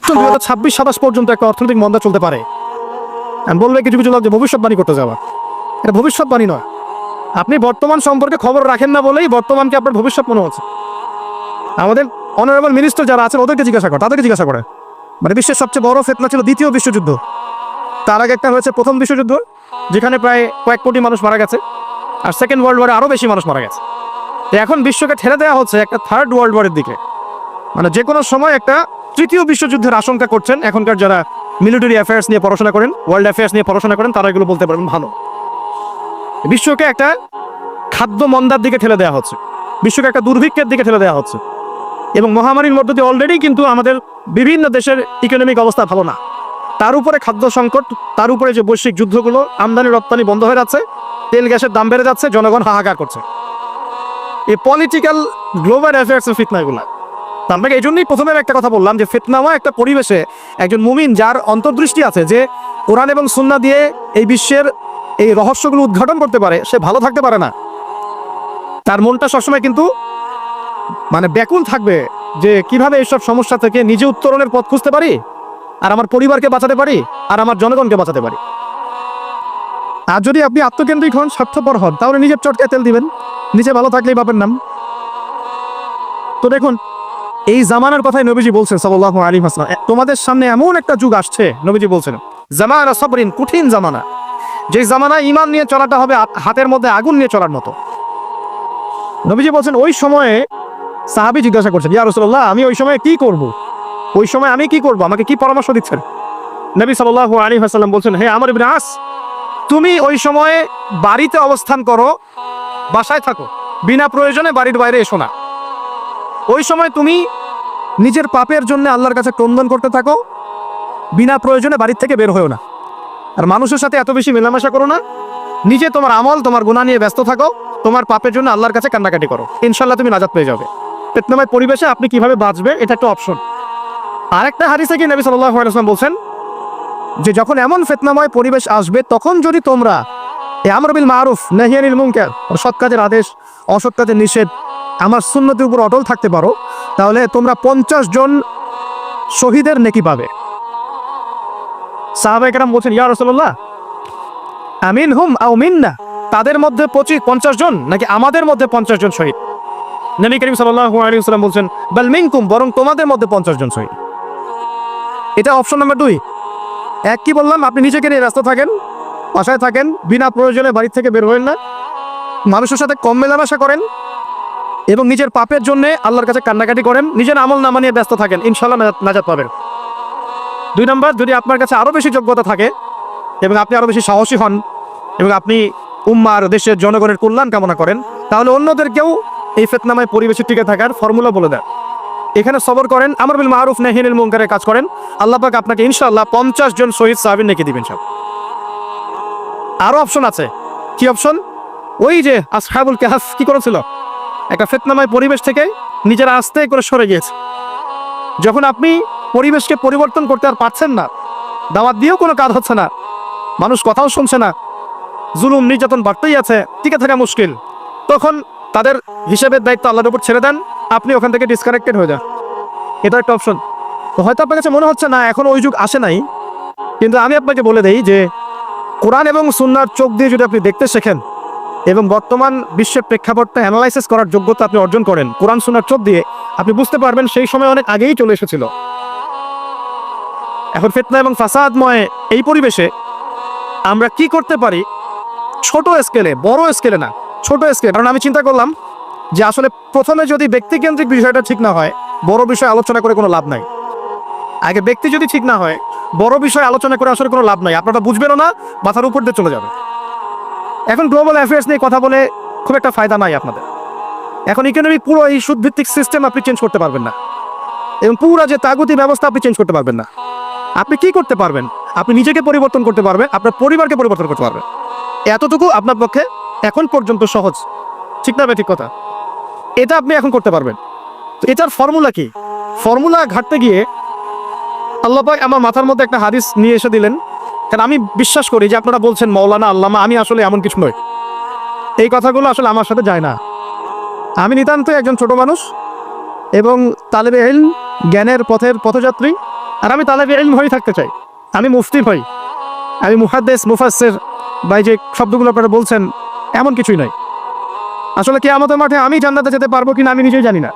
2026-27 পর্যন্ত একটা অর্থনৈতিক মন্দা চলতে পারে। আমি বলবে কিছু কিছু লোক যে ভবিষ্যৎবাণী করতে যাওয়া, এটা ভবিষ্যৎবাণী নয়। আপনি বর্তমান সম্পর্কে খবর রাখেন না বলেই বর্তমানকে আপনার ভবিষ্যৎ মনে হচ্ছে। আমাদের অনারেবল মিনিস্টার যারা আছেন ওদেরকে জিজ্ঞাসা করে, তাদেরকে জিজ্ঞাসা করে, মানে বিশ্বের সবচেয়ে বড় ফিতনা ছিল দ্বিতীয় বিশ্বযুদ্ধ, তার আগে একটা হয়েছে প্রথম বিশ্বযুদ্ধ যেখানে প্রায় কয়েক কোটি মানুষ মারা গেছে, আর সেকেন্ড ওয়ার্ল্ড ওয়ারে আরও বেশি মানুষ মারা গেছে। তো এখন বিশ্বকে ঠেলে দেওয়া হচ্ছে একটা থার্ড ওয়ার্ল্ড ওয়ারের দিকে, মানে যে কোনো সময় একটা তৃতীয় বিশ্বযুদ্ধের আশঙ্কা করছেন। এখনকার যারা মিলিটারি অ্যাফেয়ার্স নিয়ে পড়াশোনা করেন, ওয়ার্ল্ড অ্যাফেয়ার্স নিয়ে পড়াশোনা করেন, তারা এগুলো বলতে পারবেন ভালো। বিশ্বকে একটা খাদ্য মন্দার দিকে ঠেলে দেওয়া হচ্ছে, বিশ্বকে একটা দুর্ভিক্ষের দিকে ঠেলে দেওয়া হচ্ছে, এবং মহামারীর মধ্য দিয়ে অলরেডি কিন্তু আমাদের বিভিন্ন দেশের ইকোনমিক অবস্থা ভালো না, তার উপরে খাদ্য সংকট, তার উপরে যে বৈশ্বিক যুদ্ধগুলো, আমদানি রপ্তানি বন্ধ হয়ে যাচ্ছে, তেল গ্যাসের দাম বেড়ে যাচ্ছে, জনগণ হাহাকার করছে। এই পলিটিক্যাল গ্লোবাল অ্যাফেয়ার্সের ফিতনা এগুলো। আপনাকে এই জন্যই প্রথমে একটা কথা বললাম যে ফিতনাময় একটা পরিবেশে একজন মুমিন যার অন্তর্দৃষ্টি আছে, যে কোরআন এবং সুন্নাহ দিয়ে এই বিশ্বের এই রহস্যগুলো উদ্ঘাটন করতে পারে, সে ভালো থাকতে পারে না। তার মনটা সবসময় কিন্তু মানে ব্যাকুল থাকবে যে কিভাবে এইসব সমস্যা থেকে নিজে উত্তরণের পথ খুঁজতে পারি, আর আমার পরিবারকে বাঁচাতে পারি, আর আমার জনগণকে বাঁচাতে পারি। আর যদি আপনি আত্মকেন্দ্রিক হন, স্বার্থপর হন, তাহলে নিজের চটকায় তেল দিবেন, নিজে ভালো থাকলেই বাপের নাম। তো দেখুন, এই জামানার কথাই নবীজি বলছেন সাল্লাল্লাহু আলাইহি ওয়াসাল্লাম, তোমাদের সামনে এমন একটা যুগ আসছে, নবীজি বলছেন জামানা সাবরিন, কঠিন জামানা, যে জামানায় ঈমান নিয়ে চলাটা হবে হাতের মধ্যে আগুন নিয়ে চলার মতো। নবীজি বলছেন ওই সময়ে সাহাবী জিজ্ঞাসা করছেন, ইয়া রাসূলুল্লাহ, আমি ওই সময়ে কি করব? ওই সময় আমি কি করব? আমাকে কি পরামর্শ দিচ্ছেন? নবী সাল্লাল্লাহু আলাইহি ওয়াসাল্লাম বলছেন, হে আমর ইবনে আস, তুমি ওই সময়ে বাড়িতে অবস্থান করো, বাসায় থাকো, বিনা প্রয়োজনে বাড়ির বাইরে এসো না। ওই সময় তুমি নিজের পাপের জন্য আল্লাহর কাছে ক্রন্দন করতে থাকো, বিনা প্রয়োজনে বাড়ির থেকে বের হয়েও না। আর মানুষের সাথে এত বেশি মেলামেশা করো না, নিজে তোমার আমল, তোমার গুনাহ নিয়ে ব্যস্ত থাকো, তোমার পাপের জন্য আল্লাহর কাছে কান্নাকাটি করো, ইনশাআল্লাহ তুমি নাজাত পেয়ে যাবে। ফিতনাময় পরিবেশে আপনি কিভাবে বাঁচবে, এটা একটা অপশন। আরেকটা হাদিসে কি নবী সাল্লাল্লাহু আলাইহি ওয়াসাল্লাম বলছেন যে যখন এমন ফিতনাময় পরিবেশ আসবে, তখন যদি তোমরা এই আমর বিল মারুফ নাহি আনিল মুনকার, সৎ কাজের আদেশ, অসৎ কাজের নিষেধ, আমার সুন্নতের উপর অটল থাকতে পারো, তাহলে তোমরা 50 জন শহীদের নেকি পাবে। সাহাবায়ে কেরাম বলছেন, ইয়া রাসূলুল্লাহ, আমিনহুম আও মিন্না, তাদের মধ্যে 50 জন নাকি আমাদের মধ্যে 50 জন শহীদ? নবী করিম সাল্লাল্লাহু আলাইহি ওয়াসাল্লাম বলছেন, বাল মিনকুম, বরং তোমাদের মধ্যে 50 জন শহীদ। এটা অপশন নাম্বার 2। এক কি বললাম, আপনি নিজেকে নিয়ে ব্যস্ত থাকেন, বাসায় থাকেন, বিনা প্রয়োজনে বাড়ি থেকে বের হবেন না, মানুষের সাথে কম মেলামেশা করেন, এবং নিজের পাপের জন্য আল্লাহর কাছে কান্নাকাটি করেন, নিজের আমল নামা নিয়ে ব্যস্ত থাকেন, ইনশাআল্লাহ নাজাত পাবেন। 2 নাম্বার, যদি আপনার কাছে আরও বেশি যোগ্যতা থাকে এবং আপনি আরও বেশি সাহসী হন এবং আপনি উম্মার, দেশের জনগণের কল্যাণ কামনা করেন, তাহলে অন্যদেরকেও এই ফিতনাময় পরিবেশে টিকে থাকার ফর্মুলা বলে দেন। এখানে সবর করেন, আমর বিল মারুফ নাহি আনিল মুনকারের কাজ করেন, আল্লাহ পাক আপনাকে ইনশাআল্লাহ 50 জন শহীদ সাহাবীর নেকি দিবেন সব। আরও অপশন আছে। কি অপশন? ওই যে আসহাবুল কাহফ কি করেছিল, একটা ফিতনাময় পরিবেশ থেকে নিজেরা আস্তে করে সরে গিয়েছে। যখন আপনি পরিবেশকে পরিবর্তন করতে আর পারছেন না, দাওয়াত দিয়েও কোনো কাজ হচ্ছে না, মানুষ কথাও শুনছে না, জুলুম নির্যাতন বাড়তেই আছে, টিকে থাকা মুশকিল, তখন তাদের হিসেবের দায়িত্ব আল্লাহর উপর ছেড়ে দেন, আপনি ওখান থেকে ডিসকানেক্টেড হয়ে যান। এটা একটা অপশন। তো হয়তো আপনার কাছে মনে হচ্ছে না এখন ওই যুগ আসে নাই, কিন্তু আমি আপনাকে বলে দেই যে কোরআন এবং সুন্নাহর চোখ দিয়ে যদি আপনি দেখতে শেখেন এবং বর্তমান বিশ্বের প্রেক্ষাপটটা অ্যানালাইসিস করার যোগ্যতা আপনি অর্জন করেন কোরআন সুন্নাহর চোখ দিয়ে, আপনি বুঝতে পারবেন সেই সময় অনেক আগেই চলে এসেছিল। এখন ফিতনা এবং ফাসাদময় এই পরিবেশে আমরা কি করতে পারি, ছোট স্কেলে, বড় স্কেলে না, ছোট স্কেলে। কারণ আমি চিন্তা করলাম যে আসলে প্রথমে যদি ব্যক্তিকেন্দ্রিক বিষয়টা ঠিক না হয়, বড় বিষয় আলোচনা করে কোনো লাভ নাই। আগে ব্যক্তি যদি ঠিক না হয়, বড় বিষয় আলোচনা করে আসলে কোনো লাভ নাই, আপনারা বুঝবেনও না, মাথার উপর দিয়ে চলে যাবে। এখন গ্লোবাল অ্যাফেয়ার্স নিয়ে কথা বলে খুব একটা ফায়দা নাই আপনাদের। এখন ইকোনমিক পুরো এই সুদভিত্তিক সিস্টেম আপনি চেঞ্জ করতে পারবেন না, এবং পুরো যে তাগুতি ব্যবস্থা আপনি চেঞ্জ করতে পারবেন না। আপনি কি করতে পারবেন? আপনি নিজেকে পরিবর্তন করতে পারবেন, আপনার পরিবারকে পরিবর্তন করতে পারবেন। এতটুকু আপনার পক্ষে এখন পর্যন্ত সহজ, ঠিক না? ঠিক কথা। এটা আপনি এখন করতে পারবেন। তো এটার ফর্মুলা কি? ফর্মুলা ঘাটতে গিয়ে আল্লাহ পাক আমার মাথার মধ্যে একটা হাদিস নিয়ে এসে দিলেন। কারণ আমি বিশ্বাস করি যে আপনারা বলছেন মাওলানা, আল্লামা, আমি আসলে এমন কিছু নই। এই কথাগুলো আসলে আমার সাথে যায় না। আমি নিতান্তই একজন ছোট মানুষ এবং তালেবে ইলম, জ্ঞানের পথের পথযাত্রী। আর আমি তালেবে ইলম হয়ে থাকতে চাই, আমি মুফতি হই, আমি মুহাদ্দিস মুফাসসির বা যে শব্দগুলো আপনারা বলছেন এমন কিছুই নয়। আসলে কিয়ামতের মাঠে আমি জান্নাতে যেতে পারবো কিনা আমি নিজেই জানি না।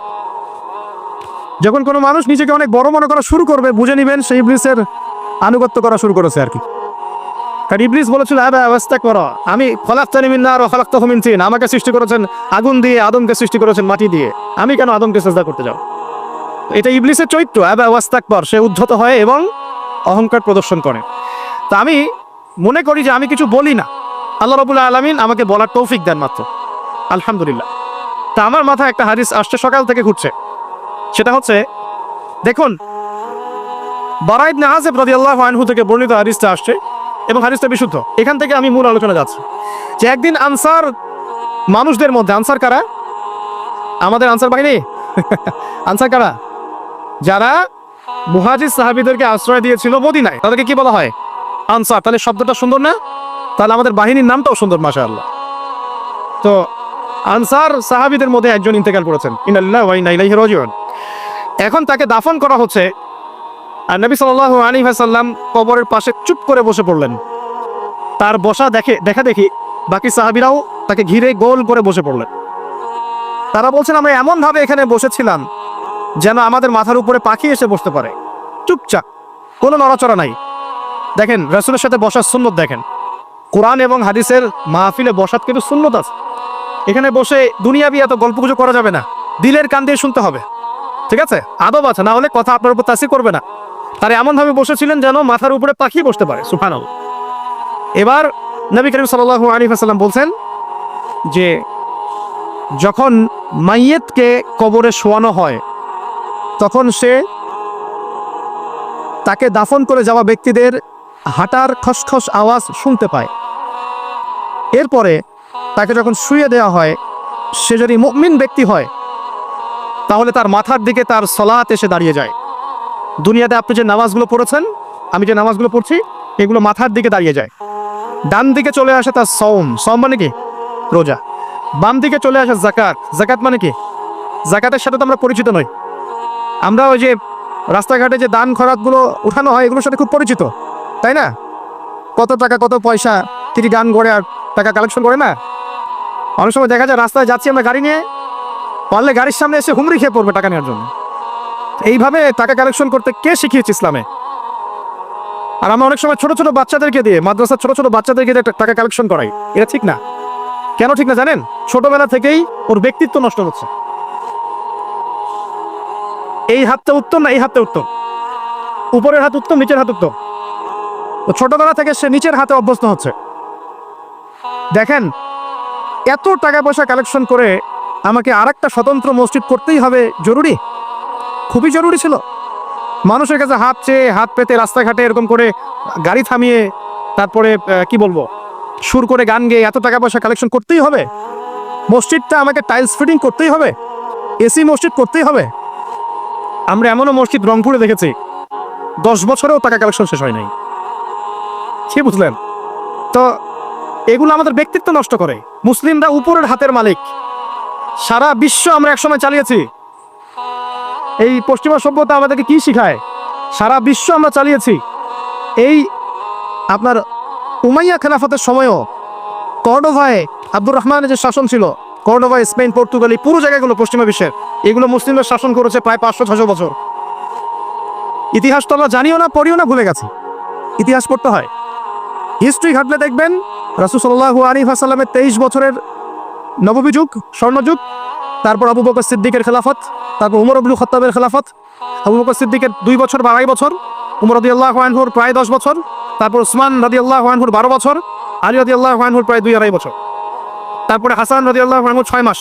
যখন কোনো মানুষ নিজেকে অনেক বড় মনে করা শুরু করবে, বুঝে নিবেন সেই ইবলিসের আনুগত্য করা শুরু করেছে আর কি। কারণ ইবলিস বলেছিল আবা ওয়াস্তাকবারা, আমি খলাকতানি মিন নার ওয়া খলাকতাহু মিন তিন, আমাকে সৃষ্টি করেছেন আগুন দিয়ে, আদমকে সৃষ্টি করেছেন মাটি দিয়ে, আমি কেন আদমকে সিজদা করতে যাব? এটা ইবলিসের চরিত্র, আবা ওয়াস্তাকবার, সে উদ্ধত হয় এবং অহংকার প্রদর্শন করে। তা আমি মনে করি যে আমি কিছু বলি না, আল্লাহ রাব্বুল আলামিন আমাকে বলার তৌফিক দেন মাত্র, আলহামদুলিল্লাহ। তা আমার মাথায় একটা হাদিস আসছে, সকাল থেকে ঘুরছে, সেটা হচ্ছে দেখুন বারা ইবনে আযিব রাদিয়াল্লাহু আনহু থেকে বর্ণিত হাদিসটা আসছে এবং হাদিসটা বিশুদ্ধ। এখান থেকে আমি মূল আলোচনা যাচ্ছি যে একদিন আনসার মানুষদের মধ্যে, আনসার কারা? আমাদের আনসার বাহিনী আনসার কারা? যারা মুহাজির সাহাবীদেরকে আশ্রয় দিয়েছিল মদিনায়, তাদেরকে কি বলা হয়? আনসার। তাহলে শব্দটা সুন্দর না? তাহলে আমাদের বাহিনীর নামটাও সুন্দর, মাশাআল্লাহ। তো আনসার সাহাবীদের মধ্যে একজন ইন্তেকাল করেছেন, ইন্না লিল্লাহি ওয়া ইন্না ইলাইহি রাজিউন। এখন তাকে দাফন করা হচ্ছে, আর নবী সাল্লাল্লাহু আলাইহি ওয়াসাল্লাম কবরের পাশে চুপ করে বসে পড়লেন। তার বসা দেখা দেখি বাকি সাহাবীরাও তাকে ঘিরে গোল করে বসে পড়লেন। তারা বলছেন আমরা এমন ভাবে এখানে বসেছিলাম যেন আমাদের মাথার উপরে পাখি এসে বসতে পারে, চুপচাপ, কোনো নড়াচড়া নাই। দেখেন রাসূলের সাথে বসার সুন্নত, দেখেন কোরআন এবং হাদিসের মাহফিলে বসার কিন্তু সুন্নত আছে। এখানে বসে দুনিয়াবি এত গল্পগুজব করা যাবে না, দিলের কান দিয়ে শুনতে হবে, ঠিক আছে? আদব আছে, না হলে কথা আপনার উপর তাসির করবে না। তারা এমনভাবে বসেছিলেন যেন মাথার উপরে পাখি বসতে পারে, সুবহানাল্লাহ। এবার নবী করিম সাল্লাল্লাহু আলাইহি ওয়াসাল্লাম বলছেন যে যখন মাইয়েতকে কবরে শোয়ানো হয় তখন সে তাকে দাফন করে যাওয়া ব্যক্তিদের হাঁটার খসখস আওয়াজ শুনতে পায়। এরপরে তাকে যখন শুয়ে দেওয়া হয়, সে যদি মুমিন ব্যক্তি হয় তাহলে তার মাথার দিকে তার সালাত এসে দাঁড়িয়ে যায়। দুনিয়াতে আপনি যে নামাজগুলো পড়েছেন, আমি যে নামাজগুলো পড়ছি, এগুলো মাথার দিকে দাঁড়িয়ে যায়। ডান দিকে চলে আসে তার সওম, সওম মানে কি? রোজা। বাম দিকে চলে আসে জাকাত, জাকাত মানে কি? জাকাতের সাথে তো আমরা পরিচিত নই, আমরা ওই যে রাস্তাঘাটে যে দান খরাতগুলো উঠানো হয় এগুলোর সাথে খুব পরিচিত, তাই না? কত টাকা কত পয়সা তিনি গান করে আর টাকা কালেকশন করে না। অনেক সময় দেখা যায় রাস্তায় যাচ্ছি আমরা গাড়ি নিয়ে, পারলে গাড়ির সামনে এসে হুমড়ি খেয়ে পড়বে টাকা নেওয়ার জন্য। এইভাবে টাকা কালেকশন করতে কে শিখিয়েছে ইসলামে? আর আমরা অনেক সময় ছোট ছোট বাচ্চাদেরকে দিয়ে, মাদ্রাসার ছোট ছোট বাচ্চাদেরকে দিয়ে টাকা কালেকশন করাই, এটা ঠিক না। কেন ঠিক না জানেন? ছোটবেলা থেকেই ওর ব্যক্তিত্ব নষ্ট হচ্ছে। এই হাতটা উত্তম না এই হাতটা উত্তম? উপরের হাত উত্তম, নিচের হাত উত্তম? ও ছোটবেলা থেকে সে নিচের হাতে অভ্যস্ত হচ্ছে। দেখেন এত টাকা পয়সা কালেকশন করে আমাকে আরেকটা স্বতন্ত্র মসজিদ করতেই হবে জরুরি? খুবই জরুরি ছিল। মানুষের কাছে হাত চেয়ে, হাত পেতে রাস্তাঘাটে এরকম করে গাড়ি থামিয়ে তারপরে কি বলবো সুর করে গান গেয়ে এত টাকা পয়সা কালেকশন করতেই হবে? মসজিদটা আমাকে টাইলস ফিটিং করতেই হবে? এসি মসজিদ করতেই হবে? আমরা এমনও মসজিদ রংপুরে দেখেছি 10 বছরেও টাকা কালেকশন শেষ হয় নাই। কি বুঝলেন? তো এগুলো আমাদের ব্যক্তিত্ব নষ্ট করে। মুসলিমরা উপরের হাতের মালিক। সারা বিশ্ব আমরা একসময় চালিয়েছি। এই পশ্চিমা সভ্যতা আমাদেরকে কি শিখায়? সারা বিশ্ব আমরা চালিয়েছি। এই আপনার উমাইয়া খেলাফতের সময়ও কর্ডোভায় আব্দুর রহমানের যে শাসন ছিল, কর্ডোভায়, স্পেন, পর্তুগাল, এই পুরো জায়গাগুলো পশ্চিমা বিশ্বের, এগুলো মুসলিমরা শাসন করেছে প্রায় 500-600 বছর। ইতিহাস তো আমরা জানিও না, পড়িও না, ভুলে গেছি। ইতিহাস পড়তে হয়। হিস্ট্রি ঘাটলে দেখবেন রাসূল সাল্লাল্লাহু আলাইহি ওয়াসাল্লামের 23 বছরের নববী যুগ, স্বর্ণযুগ, তারপর আবু বকর সিদ্দিকের খেলাফত, তারপর উমর ইবনে খাত্তাবের খেলাফত, আবু বকর সিদ্দিকের 2 বছর বা 2.5 বছর, উমর রাদিয়াল্লাহু আনহুর প্রায় 10 বছর, তারপর উসমান রাদিয়াল্লাহু আনহুর 12 বছর, আলী রাদিয়াল্লাহু আনহুর প্রায় 2-2.5 বছর, তারপরে হাসান রাদিয়াল্লাহু আনহু 6 মাস।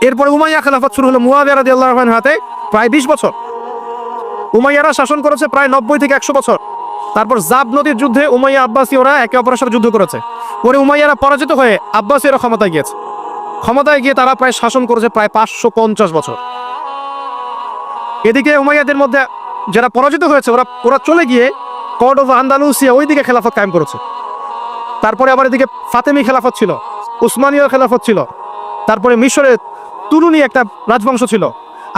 এরপরে উমাইয়া খেলাফত শুরু হলো মুয়াবিয়া রাদিয়াল্লাহু আনহুর হাতে, প্রায় 20 বছর। উমাইয়ারা শাসন করেছে প্রায় 90 থেকে 100 বছর। তারপর জাব নদীর যুদ্ধে উমাইয়া আব্বাসীয়রা একে অপরের সাথে যুদ্ধ করেছে। পরে উমাইয়ারা পরাজিত হয়ে আব্বাসীয়রা ক্ষমতায় গিয়েছে। ক্ষমতায় গিয়ে তারা প্রায় শাসন করেছে প্রায় 550 বছর। এদিকে উমাইয়াদের মধ্যে যারা পরাজিত হয়েছে ওরা চলে গিয়ে কর্ডোভা, আন্দালুসিয়া ওইদিকে খেলাফত কায়েম করেছে। তারপরে আবার এদিকে ফাতেমি খেলাফত ছিল, উসমানীয় খেলাফত ছিল, তারপরে মিশরে তুরুনি একটা রাজবংশ ছিল,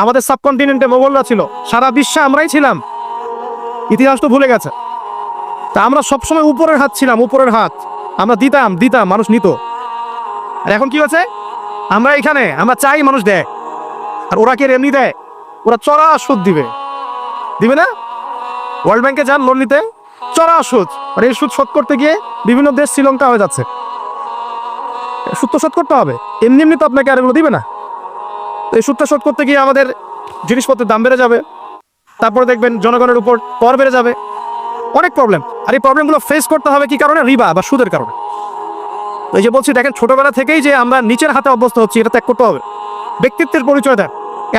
আমাদের সাবকন্টিনেন্টে মোগলরা ছিল, সারা বিশ্বে আমরাই ছিলাম। ইতিহাস তো ভুলে গেছে। তা আমরা সবসময় উপরের হাত ছিলাম, উপরের হাত আমরা দিতাম, মানুষ নিত। আর এখন কি হচ্ছে, আমরা এখানে আমরা চাই মানুষ দেয়, আর ওরা কি এমনি দেয়? ওরা চড়া সুদ দিবে না? ওয়ার্ল্ড ব্যাংকে যান লোন নিতে, চড়া সুদ। আর এই সুদ শোধ করতে গিয়ে বিভিন্ন দেশ শ্রীলঙ্কা হয়ে যাচ্ছে। সুদ তো শোধ করতে হবে, এমনি তো আপনাকে আর এগুলো দিবে না। তো এই সুদটা শোধ করতে গিয়ে আমাদের জিনিসপত্রের দাম বেড়ে যাবে, তারপরে দেখবেন জনগণের উপর কর বেড়ে যাবে, অনেক প্রবলেম। আর এই প্রবলেমগুলো ফেস করতে হবে কি কারণে? রিবা বা সুদের কারণে। এই যে বলছি, দেখেন ছোটবেলা থেকেই যে আমরা নিচের হাতে অভ্যস্ত হচ্ছি, এটা ত্যাগ করতে হবে। ব্যক্তিত্বের পরিচয় দেন।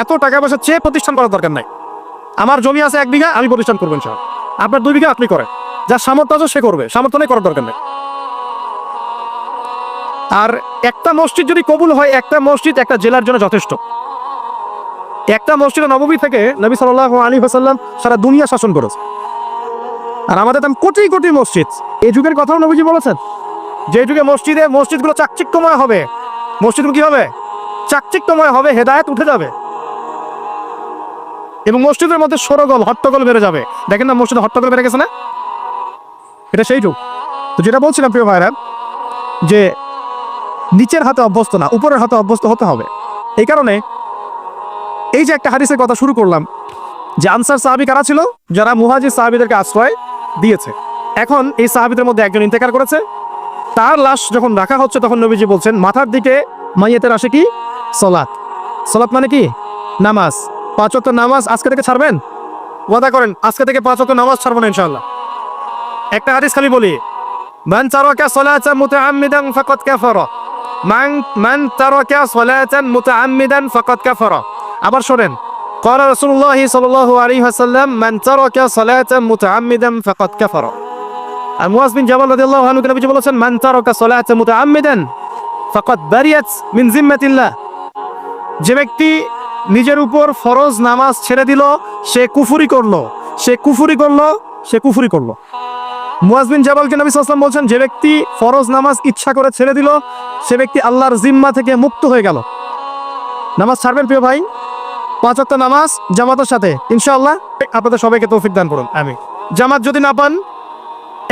এত টাকা পয়সা চেয়ে প্রতিষ্ঠান করার দরকার নাই। আমার জমি আছে 1 বিঘা, আমি প্রতিষ্ঠান করবেন সব। আপনার 2 বিঘা আপনি করেন, যার সামর্থ্য আছে সে করবে, সামর্থ্য নেই করার দরকার নেই। আর একটা মসজিদ যদি কবুল হয়, একটা মসজিদ একটা জেলার জন্য যথেষ্ট। একটা মসজিদে নববী থেকে নবী সাল্লাল্লাহু আলাইহি ওয়াসাল্লাম সারা দুনিয়া শাসন করেছে। আর আমাদের তো কোটি কোটি মসজিদ। এই যুগের কথাও নবীজি বলেছেন, যে যুগে মসজিদগুলো চাকচিক্যময় হবে, মসজিদগুলো কি হবে? চাকচিক্যময় হবে, হেদায়েত উঠে যাবে, এবং মসজিদের মধ্যে সরগোল হট্টগোল বেড়ে যাবে। দেখেন না মসজিদে হট্টগোল বেড়ে গেছে না? এটা সেই যুগ। তো যেটা বলছিলাম প্রিয় ভাইরা, যে নিচের হাতে অভ্যস্ত না, উপরের হাতে অভ্যস্ত হতে হবে। এই কারণে এই যে একটা হাদিসের কথা শুরু করলাম, যে আনসার সাহাবী কারা ছিল? যারা মুহাজির সাহাবীদেরকে আশ্রয় দিয়েছে। এখন এই সাহাবীদের মধ্যে একজন ইন্তেকার করেছে, তার লাশ যখন রাখা হচ্ছে তখন নবীজি বলছেন, মাথার দিকে মাইয়েতের আসে কি? সালাত। সালাত মানে কি? নামাজ। 5 ওয়াক্ত নামাজ আজকে থেকে ছাড়বেন? ওয়াদা করেন আজকে থেকে 5 ওয়াক্ত নামাজ ছাড়বো না ইনশাআল্লাহ। একটা হাদিস খালি বলি, মান তারাকা সালাতান মুতাআম্মিদান ফাকাদ কাফারা, মান তারাকা সালাতান মুতাআম্মিদান ফাকাদ কাফারা। আবার শুনেন, ক্বালা রাসূলুল্লাহ সাল্লাল্লাহু আলাইহি ওয়াসাল্লাম, মান তারাকা সালাতান মুতাআম্মিদান ফাকাদ কাফারা। আর মুআয বিন জাবাল রাদিয়াল্লাহু আনহু নবীজি বলেছেন, মান তারাকা সালাতান মুতাআম্মিদান ফাকাদ বারিয়াত মিন জিম্মাতিল্লাহ। যে ব্যক্তি নিজের উপর ফরজ নামাজ ছেড়ে দিল, সে কুফরি করলো। মুআয বিন জাবালকে নবী সাল্লাল্লাহু আলাইহি ওয়াসাল্লাম বলছেন, যে ব্যক্তি ফরজ নামাজ ইচ্ছা করে ছেড়ে দিল, সে ব্যক্তি আল্লাহর জিম্মা থেকে মুক্ত হয়ে গেল। নামাজ ছাড়বেন প্রিয় ভাই, 5 ওয়াক্ত নামাজ জামাতের সাথে ইনশাআল্লাহ। আপনাদের সবাইকে তৌফিক দান করুন, আমিন। জামাত যদি না পান,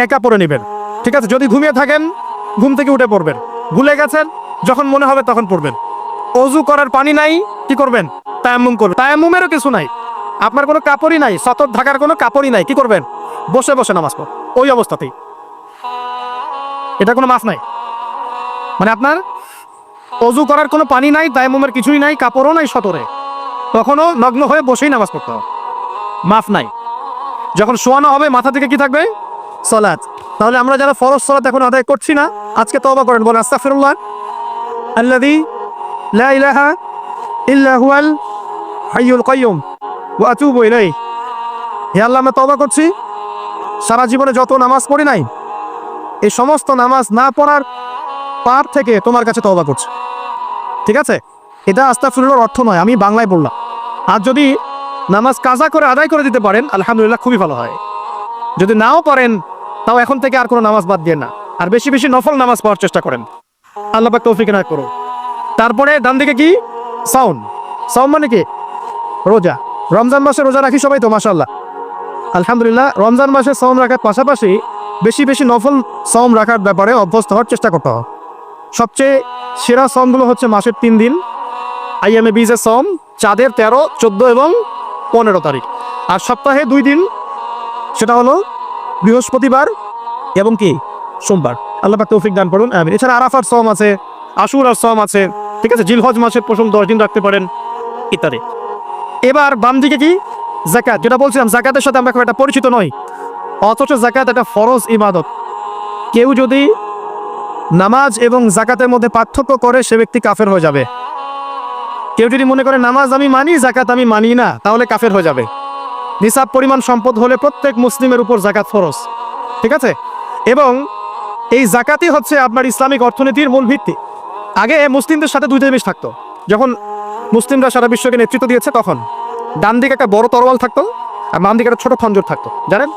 একা পড়ে নেবেন, ঠিক আছে? যদি ঘুমিয়ে থাকেন, ঘুম থেকে উঠে পড়বেন। ভুলে গেছেন, যখন মনে হবে তখন পড়বেন। অজু করার পানি নাই, কি করবেন? তায়াম্মুম করবেন। তায়াম্মুমেরও কিছু নাই, আপনার কোনো কাপড়ই নাই, সতর ঢাকার কোনো কাপড়ই নাই, কি করবেন? বসে বসে নামাজ পড়, ওই অবস্থাতেই। এটা কোনো মাফ নাই, মানে আপনার অজু করার কোনো পানি নাই, তায়াম্মুমের কিছুই নাই, কাপড়ও নাই সতরে, তখনও নগ্ন হয়ে বসেই নামাজ পড়তে হবে, মাফ নাই। যখন শোয়ানো হবে মাথা থেকে কি থাকবে? সালাত। তাহলে আমরা যারা ফরজ সালাত এখন আদায় করছি না, আজকে তওবা করেন, বলেন আস্তাগফিরুল্লাহ আল্লাযী লা ইলাহা ইল্লা হুয়াল হাইয়ুল কাইয়্যুম ওয়া আতুবু ইলাইহি। হে আল্লাহ, আমরা তওবা করছি, সারা জীবনে যত নামাজ পড়ি নাই, এই সমস্ত নামাজ না পড়ার পাপ থেকে তোমার কাছে তওবা করছি। ঠিক আছে? এটা আস্তাগফিরুল্লাহর অর্থ নয়, আমি বাংলায় বললাম। আর যদি নামাজ কাজা করে আদায় করে দিতে পারেন, আলহামদুলিল্লাহ, খুবই ভালো হয়। যদি নাও পারেন, তাও এখন থেকে আর কোনো নামাজ বাদ দিয়ে না, আর বেশি বেশি নফল নামাজ পড়ার চেষ্টা করেন। আল্লাহ পাক তৌফিক এনায়েত করুন। তারপরে ডান দিকে কি? সাওম। সাওম মানে কি? রোজা। রমজান মাসে রোজা রাখি সবাই তো, মাশাআল্লাহ, আলহামদুলিল্লাহ। রমজান মাসে সাওম রাখার পাশাপাশি বেশি বেশি নফল সাওম রাখার ব্যাপারে অভ্যস্ত হওয়ার চেষ্টা করতে হবে। সবচেয়ে সেরা সাওমগুলো হচ্ছে মাসের 3 দিন, আইয়ামে বীজের সাওম, চাঁদের 13, 14 এবং 15 তারিখ। আর সপ্তাহে 2 দিন, সেটা হলো বৃহস্পতিবার এবং কি? সোমবার। আল্লাহ পাক তৌফিক দান করুন, আমিন। এছাড়া আরাফার সাওম আছে, আশুরার সাওম আছে, ঠিক আছে? জিলহজ মাসের প্রথম 10 দিন রাখতে পারেন, ইত্যাদি। এবার বাম দিকে কি? যাকাত। যেটা বলছিলাম, যাকাতের সাথে আমরা খুব একটা পরিচিত নই, অথচ যাকাত একটা ফরজ ইবাদত। কেউ যদি নামাজ এবং যাকাতের মধ্যে পার্থক্য করে, সে ব্যক্তি কাফের হয়ে যাবে। কেউ যদি মনে করে নামাজ আমি মানি, যাকাত আমি মানি না, তাহলে কাফের হয়ে যাবে। নিসাব পরিমাণ সম্পদ হলে প্রত্যেক মুসলিমের উপর যাকাত ফরজ, ঠিক আছে? এবং এই যাকাতই হচ্ছে আপনার ইসলামিক অর্থনীতির মূল ভিত্তি। আগে মুসলিমদের সাথে 2 জিনিস থাকতো। যখন মুসলিমরা সারা বিশ্বকে নেতৃত্ব দিয়েছে, তখন ডান দিকে একটা বড় তরোয়াল থাকতো, আর বাম দিকে একটা ছোট খঞ্জর থাকতো, জানেন?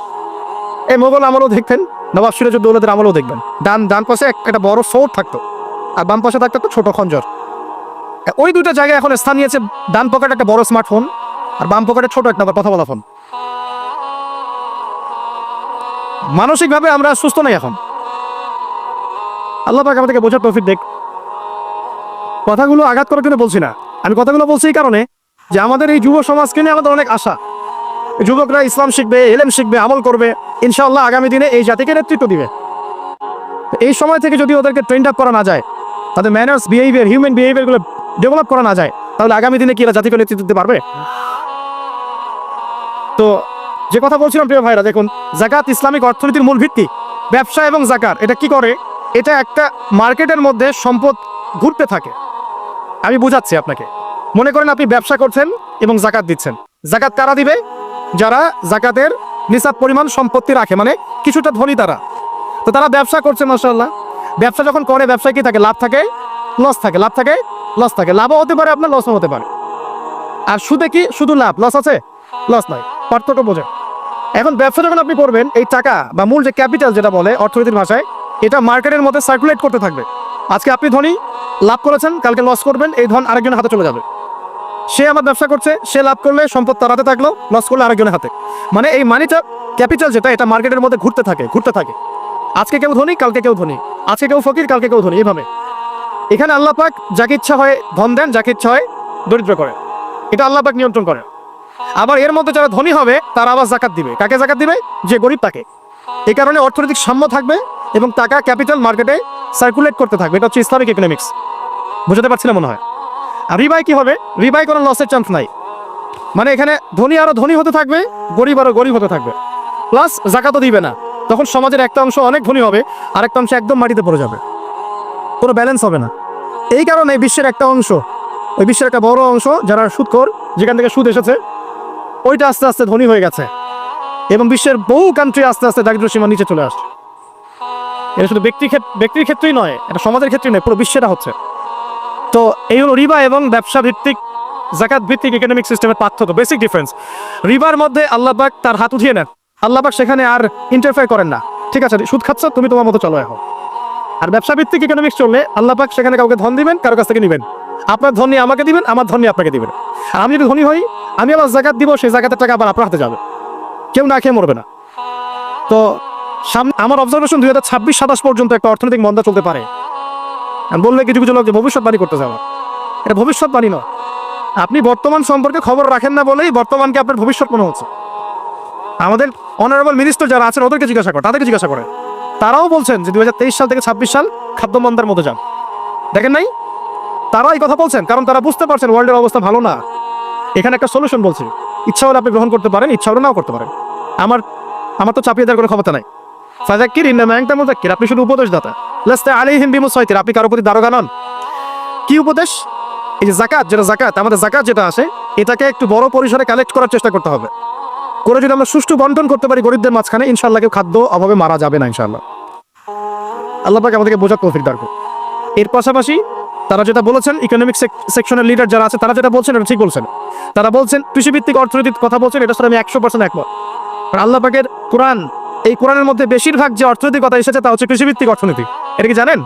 এই মোগল আমলও দেখতেন, নবাব সিরাজউদ্দৌলাদের আমলও দেখবেন, ডান পাশে একটা বড় সোর্ড থাকতো, আর বাম পাশে থাকতো একটা ছোট খঞ্জর। ওই 2টা জায়গায় এখন স্থান নিয়েছে। ডান পকেটে একটা বড় স্মার্টফোন, আর বাম পকেটে ছোট একটা কথা বলা ফোন। মানসিকভাবে আমরা সুস্থ নাই এখন। আল্লাহ পাক আমাদেরকে বোঝার তৌফিক দেখ। কথাগুলো আঘাত করার জন্য বলছি না, আমি কথাগুলো বলছি এই কারণে যে আমাদের এই যুব সমাজকে নিয়ে আমাদের অনেক আশা। যুবকরা ইসলাম শিখবে, ইলম শিখবে, আমল করবে, ইনশাআল্লাহ আগামী দিনে এই জাতিকে নেতৃত্ব দিবে। এই সময় থেকে যদি ওদেরকে ট্রেন্ড আপ করা না যায়, তাদের ম্যানার্স, বিহেভিয়ার, হিউম্যান বিহেভিয়ারগুলো ডেভেলপ করা না যায়, তাহলে আগামী দিনে কি এরা জাতিকে নেতৃত্ব দিতে পারবে? তো যে কথা বলছিলাম প্রিয় ভাইরা, দেখুন যাকাত ইসলামিক অর্থনীতির মূল ভিত্তি। ব্যবসা এবং যাকাত এটা কি করে? এটা একটা মার্কেটের মধ্যে সম্পদ ঘুরতে থাকে। আমি বুঝাচ্ছি আপনাকে। মনে করেন আপনি ব্যবসা করছেন এবং যাকাত দিচ্ছেন। যাকাত কারা দিবে? যারা যাকাতের নিসাব পরিমাণ সম্পত্তি রাখে, মানে কিছুটা ধনী তারা। তো তারা ব্যবসা করছে, মাশাআল্লাহ। ব্যবসা যখন করে, ব্যবসায় কি থাকে? লাভ থাকে, লস থাকে, লাভ থাকে, লস থাকে। লাভও হতে পারে আপনার, লসও হতে পারে। আর সুদে কি শুধু লাভ, লস আছে? লস নয়, পার্থক্য বোঝে। এখন ব্যবসা যখন আপনি করবেন, এই টাকা বা মূল যে ক্যাপিটাল যেটা বলে অর্থনীতির ভাষায়, এটা মার্কেটের মধ্যে সার্কুলেট করতে থাকবে। আজকে আপনি ধনী, লাভ করেছেন, কালকে লস করবেন, এই ধন আরেকজনের হাতে চলে যাবে। সে আমার ব্যবসা করছে, সে লাভ করলে সম্পদ তার হাতে থাকলো, লস করলে আরেকজনের হাতে। মানে এই মানিটা, ক্যাপিটাল যেটা, এটা মার্কেটের মধ্যে ঘুরতে থাকে, ঘুরতে থাকে। আজকে কেউ ধনী, কালকে কেউ ধনী, আজকে কেউ ফকির, কালকে কেউ ধনী, এইভাবে। এখানে আল্লাহ পাক যাকে ইচ্ছা হয় ধন দেন, যাকে ইচ্ছা হয় দরিদ্র করে। এটা আল্লাহ পাক নিয়ন্ত্রণ করে। আবার এর মধ্যে যারা ধনী হবে তারা আবার যাকাত দিবে। কাকে যাকাত দিবে? যে গরিব তাকে। এই কারণে অর্থনৈতিক সাম্য থাকবে এবং টাকা, ক্যাপিটাল মার্কেটে সার্কুলেট করতে থাকবে। এটা হচ্ছে ইসলামিক ইকোনমিক্স। বুঝতে পারছি না মনে হয়। আর রিবাই কি হবে? রিবাই কোনো লসের চান্স নাই। মানে এখানে ধনী আরো ধনী হতে থাকবে, গরিব আরো গরিব হতে থাকবে, প্লাস যাকাতও দিবে না। তখন সমাজের একটা অংশ অনেক ধনী হবে, আরেকটা অংশ একদম মাটিতে পড়ে যাবে, কোনো ব্যালেন্স হবে না। এই কারণে বিশ্বের একটা অংশ, ওই বিশ্বের একটা বড় অংশ যারা সুদখোর, যেখান থেকে সুদ এসেছে, ওইটা আস্তে আস্তে ধনী হয়ে গেছে এবং বিশ্বের বহু কান্ট্রি আস্তে আস্তে দারিদ্র্য সীমার নিচে চলে আসছে। এটা শুধু ব্যক্তির ক্ষেত্রেই নয়, এটা সমাজের ক্ষেত্রেই নয়, পুরো বিশ্বেটা হচ্ছে। তো এই হলো রিবা এবং ব্যবসা ভিত্তিক, যাকাত ভিত্তিক ইকোনমিক সিস্টেমের পার্থক্য, বেসিক ডিফারেন্স। রিবার মধ্যে আল্লাহ পাক তার হাত উঠিয়ে নেন, আল্লাহ পাক সেখানে আর ইন্টারফেয়ার করেন না। ঠিক আছে, সুদ খাচ্ছ, তুমি তোমার মতো চলো এখন। আর ব্যবসা ভিত্তিক ইকোনমিক্স চললে আল্লাহ পাক সেখানে কাউকে ধন দিবেন, কারো কাছ থেকে নেবেন। আপনার ধন নিয়ে আমাকে দিবেন, আমার ধন নিয়ে আপনাকে দিবেন। আর আমি যদি ধনী হই, আমি আবার যাকাত দিব, সেই যাকাতের টাকা আবার আপনার হাতে যাবে, কেউ না খেয়ে মরবে না। তো সামনে আমার অবজারভেশন 2026-27 পর্যন্ত একটা অর্থনৈতিক মন্দা চলতে পারে। বললে কিছু কিছু লোক যে ভবিষ্যৎবাণী করতে যাওয়া, এটা ভবিষ্যৎবাণী নয়। আপনি বর্তমান সম্পর্কে খবর রাখেন না বলেই বর্তমানকে আপনার ভবিষ্যৎ মনে হচ্ছে। আমাদের অনারেবল মিনিস্টার যারা আছেন ওদেরকে জিজ্ঞাসা করে, তাদেরকে জিজ্ঞাসা করে, তারাও বলছেন যে 2023 সাল থেকে 26 সাল খাদ্য মন্দার মধ্যে যান। দেখেন নাই? তারাও এই কথা বলছেন কারণ তারা বুঝতে পারছেন ওয়ার্ল্ডের অবস্থা ভালো না। এখানে একটা সলিউশন বলছি, ইচ্ছা হলে আপনি গ্রহণ করতে পারেন, ইচ্ছা হলে নাও করতে পারেন। আমার তো চাপিয়ে দেওয়ার কোনো ক্ষমতা নাই। ফাযাক্কির ইন্নামা আনতা মুযাক্কির, আপনি শুধু উপদেশদাতা। লাস্তা আলাইহিম বিমুসাইতির, আপনি কারো প্রতি দারোগা নন। কি উপদেশ? এই যে যাকাত, যেটা যাকাত, আমাদের যাকাত যেটা আসে, এটাকে একটু বড় পরিসরে কালেক্ট করার চেষ্টা করতে হবে। করে যদি আমরা সুষ্ঠু বন্টন করতে পারি গরিবদের মাঝখানে, ইনশাআল্লাহ কেউ খাদ্য অভাবে মারা যাবে না ইনশাআল্লাহ। আল্লাহ পাক আমাদেরকে বোঝার তৌফিক দান করুন। এর পাশাপাশি তারা যেটা বলেছেন, ইকোনমিক সেকশনের লিডার যারা আছে তারা যেটা বলছেন এটা ঠিক বলছেন। তারা বলছেন কৃষিভিত্তিক অর্থনীতির কথা বলছেন, এটার সাথে আমি 100% একমত। আর আল্লাহ পাকের কোরআন, এই কোরআনের মধ্যে বেশিরভাগ যে অর্থনীতির কথা এসেছে তা হচ্ছে কৃষিভিত্তিক অর্থনীতি। এটা কি জানেন?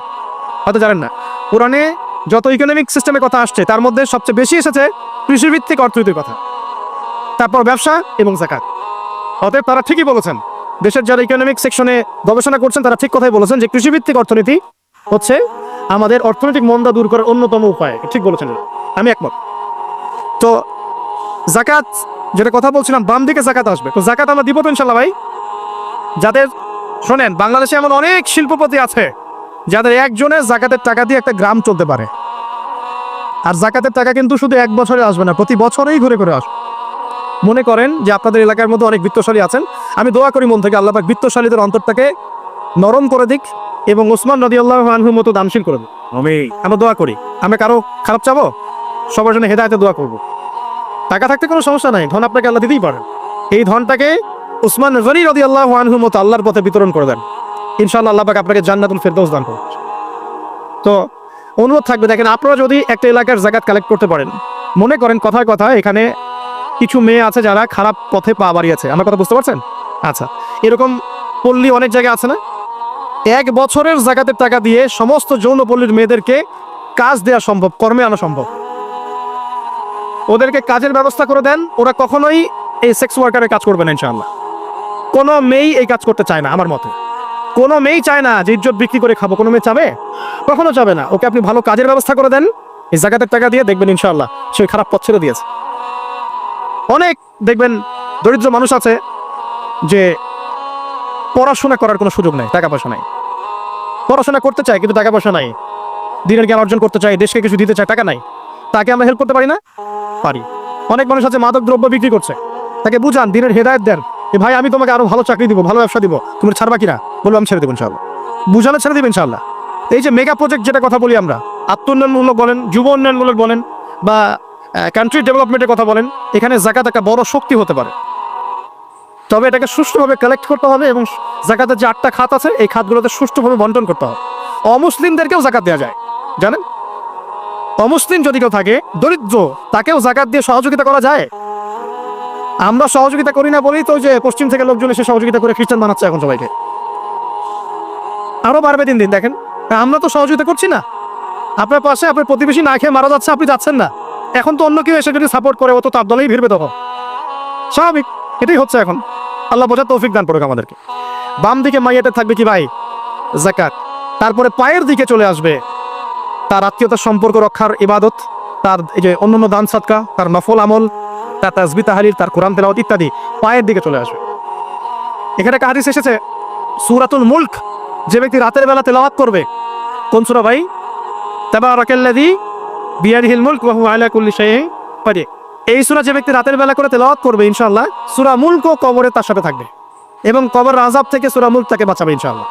হয়তো জানেন না। কোরআনে যত ইকোনমিক সিস্টেমের কথা আসছে তার মধ্যে সবচেয়ে বেশি এসেছে কৃষিভিত্তিক অর্থনীতির কথা, তারপর ব্যবসা এবং যাকাত। অতএব তারা ঠিকই বলেছেন, দেশের যারা ইকোনমিক সেকশনে গবেষণা করছেন তারা ঠিক কথাই বলেছেন যে কৃষিভিত্তিক অর্থনীতি হচ্ছে আমাদের অর্থনৈতিক মন্দা দূর করার অন্যতম উপায়। ঠিক বলেছেন, আমি একমত। তো যাকাত যেটা কথা বলছিলাম, বাম দিকে যাকাত আসবে। তো যাকাত আমরা দিব তো ইনশাল্লাহ ভাই। যাদের, শোনেন, বাংলাদেশে এমন অনেক শিল্পপতি আছে যাদের একজনের যাকাতের টাকা দিয়ে একটা গ্রাম চলতে পারে। আর যাকাতের টাকা কিন্তু শুধু এক বছরে আসবে না, প্রতি বছরেই ঘুরে ঘুরে আসবে। মনে করেন যে আপনাদের এলাকার মধ্যে অনেক বিত্তশালী আছেন, আমি দোয়া করি মন থেকে আল্লাহ পাক বিত্তশালীদের অন্তরটাকে নরম করে দিক এবং ওসমান রাদিয়াল্লাহু আনহুর মতো দানশীল করে দিক। আমরা দোয়া করি। আমরা কারো খারাপ চাবো? সবার জন্য হেদায়েতে দোয়া করব। টাকা থাকতে কোনো সমস্যা নাই, ধন আপনাকে আল্লাহ দিতেই পারেন। এই ধনটাকে ওসমান গনি রাদিয়াল্লাহু আনহুর মতো আল্লাহর পথে বিতরণ করে দেন, ইনশাআল্লাহ আল্লাহ পাক আপনাকে জান্নাতুল ফেরদৌস দান করবেন। তো অনুরোধ থাকবে, দেখেন আপনারা যদি একটা এলাকার যাকাত কালেক্ট করতে পারেন, মনে করেন কথায় কথায় এখানে কিছু মেয়ে আছে যারা খারাপ পথে পা বাড়িয়েছে, আমার কথা বুঝতে পারছেন? আচ্ছা, এরকম পল্লী অনেক জায়গায় আছে না? এক বছরের যাকাতের টাকা দিয়ে সমস্ত যৌনপল্লীর মেয়েদেরকে কাজ দেওয়া সম্ভব, কর্মে আনা সম্ভব। ওদেরকে কাজের ব্যবস্থা করে দেন, ওরা কখনোই এই সেক্স ওয়ার্কারের কাজ করবে না ইনশাআল্লাহ। কোনো মেয়েই এই কাজ করতে চায় না আমার মতে। কোনো মেয়েই চায় না যে ইজ্জত বিক্রি করে খাবো, কোনো মেয়ে চাবে? কখনো চাবে না। ওকে আপনি ভালো কাজের ব্যবস্থা করে দেন, এই জাকাতের টাকা দিয়ে, দেখবেন ইনশাআল্লাহ সে খারাপ পথ ছেড়ে দিয়েছে। অনেক দেখবেন দরিদ্র মানুষ আছে যে পড়াশোনা করার কোনো সুযোগ নেই, টাকা পয়সা নাই, পড়াশোনা করতে চায় কিন্তু টাকা পয়সা নাই, দিনের জ্ঞান অর্জন করতে চায়, দেশকে কিছু দিতে চায়, টাকা নাই, তাকে আমরা হেল্প করতে পারি না? পারি। অনেক মানুষ আছে মাদক দ্রব্য বিক্রি করছে, তাকে বুঝান, দিনের হেদায়েত দেন, ভাই আমি তোমাকে আরো ভালো চাকরি দিব, ভালো ব্যবসা দিব, তুমি ছাড়বা কিনা? বলবো আমি ছেড়ে দেবো ইনশাআল্লাহ। বুঝালে ছেড়ে দেবেন ইনশাআল্লাহ। এই যে মেগা প্রজেক্ট যেটা কথা বলি আমরা, আত্ম উন্নয়নমূলক বলেন, যুব উন্নয়নমূলক বলেন, বা কান্ট্রি ডেভেলপমেন্টের কথা বলেন, এখানে যাকাত একটা বড় শক্তি হতে পারে। তবে এটাকে সুষ্ঠুভাবে কালেক্ট করতে হবে এবং যাকাতের যে 8টা খাত আছে এই খাতগুলোতে সুষ্ঠুভাবে বন্টন করতে হবে। অমুসলিমদেরকেও যাকাত দেওয়া যায়, জানেন? অমুসলিম যদি কেউ থাকে, দরিদ্র, তাকেও যাকাত দিয়ে সহযোগিতা করা যায়। আমরা সহযোগিতা করি না বলেই তো যে পশ্চিম থেকে লোকজন এসে সহযোগিতা করে খ্রিস্টান বানাচ্ছে এখন সবাইকে। আরো বাড়বে দিন দিন, দেখেন। আমরা তো সহযোগিতা করছি না। আপনার পাশে আপনার প্রতিবেশী না খেয়ে মারা যাচ্ছে, আপনি যাচ্ছেন না। এখন তো অন্য কেউ এসে যদি সাপোর্ট করে, ও তো তার দলেই ভিড়বে তখন। স্বাভাবিক, এটাই হচ্ছে এখন। আল্লাহ বোঝার তৌফিক দান করুক আমাদেরকে। বাম দিকে মাইয়াতে থাকবে কি ভাই? যাকাত। তারপরে পায়ের দিকে চলে আসবে তার আত্মীয়তার সম্পর্ক রক্ষার ইবাদত, তার এই যে অন্যান্য দান সাদকা, তার নফল আমল, তার তাসবিহ তাহলিল, তার কোরআন তেলাওয়াত ইত্যাদি পায়ের দিকে চলে আসবে। এখানে একটা হাদিস এসেছে সূরাতুল মুলক, যে ব্যক্তি রাতের বেলা তেলাওয়াত করবে, কোন সূরা ভাই? তাবারাকাল্লাযী বিয়াদিহিল মুলক ওয়া হুয়া আলা কুল্লি শাইইন কাদির। এই সূরা যে ব্যক্তি রাতের বেলা করে তেলাওয়াত করবে, ইনশাআল্লাহ সূরা মুলক কবরে তার সাথে থাকবে এবং কবরের আযাব থেকে সূরা মুলক তাকে বাঁচাবে ইনশাআল্লাহ।